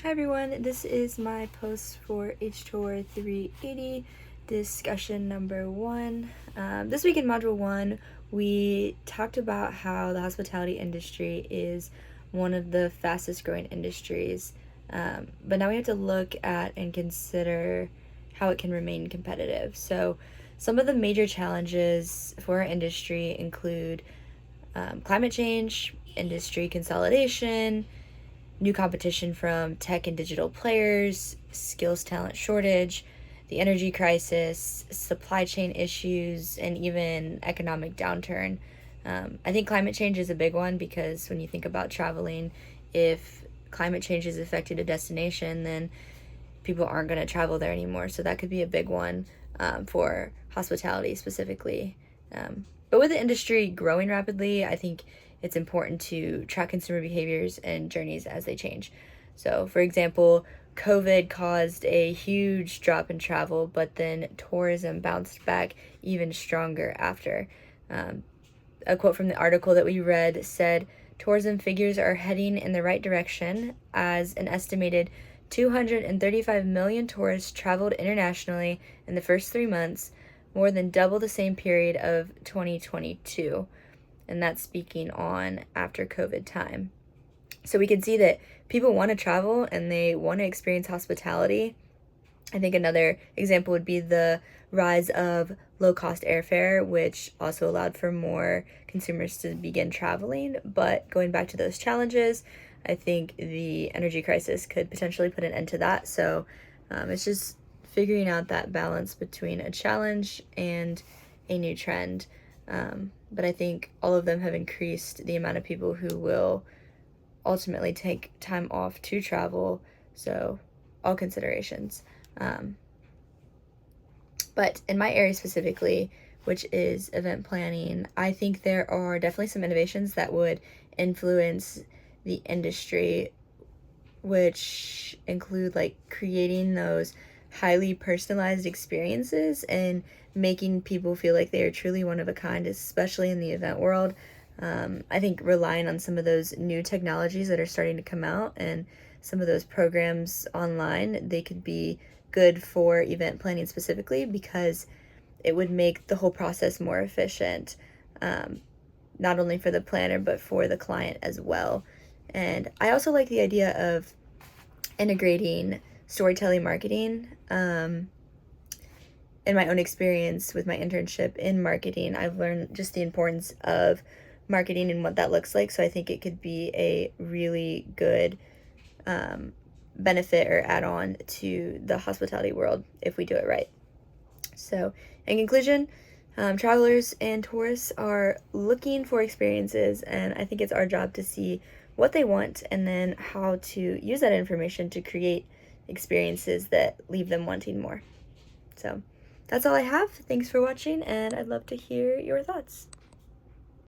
Hi everyone, this is my post for HTOR 380, discussion number 1. This week in Module 1, we talked about how the hospitality industry is one of the fastest growing industries, but now we have to look at and consider how it can remain competitive. So some of the major challenges for our industry include climate change, industry consolidation, new competition from tech and digital players, skills talent shortage, the energy crisis, supply chain issues, and even economic downturn. I think climate change is a big one because when you think about traveling, if climate change has affected a destination, then people aren't going to travel there anymore. So that could be a big one for hospitality specifically. But with the industry growing rapidly, I think it's important to track consumer behaviors and journeys as they change. So, for example, COVID caused a huge drop in travel, but then tourism bounced back even stronger after. A quote from the article that we read said, tourism figures are heading in the right direction as an estimated 235 million tourists traveled internationally in the first 3 months, more than double the same period of 2022. And that's speaking on after COVID time. So we can see that people want to travel and they want to experience hospitality. I think another example would be the rise of low-cost airfare, which also allowed for more consumers to begin traveling. But going back to those challenges, I think the energy crisis could potentially put an end to that. So it's just figuring out that balance between a challenge and a new trend. But I think all of them have increased the amount of people who will ultimately take time off to travel. So all considerations. But in my area specifically, which is event planning, I think there are definitely some innovations that would influence the industry, which include like creating those highly personalized experiences and making people feel like they are truly one of a kind, especially in the event world. I think relying on some of those new technologies that are starting to come out and some of those programs online, they could be good for event planning specifically because it would make the whole process more efficient, not only for the planner but for the client as well. And I also like the idea of integrating storytelling marketing. In my own experience with my internship in marketing, I've learned just the importance of marketing and what that looks like. So I think it could be a really good benefit or add-on to the hospitality world if we do it right. So in conclusion, travelers and tourists are looking for experiences, and I think it's our job to see what they want and then how to use that information to create experiences that leave them wanting more. So that's all I have. Thanks for watching, and I'd love to hear your thoughts.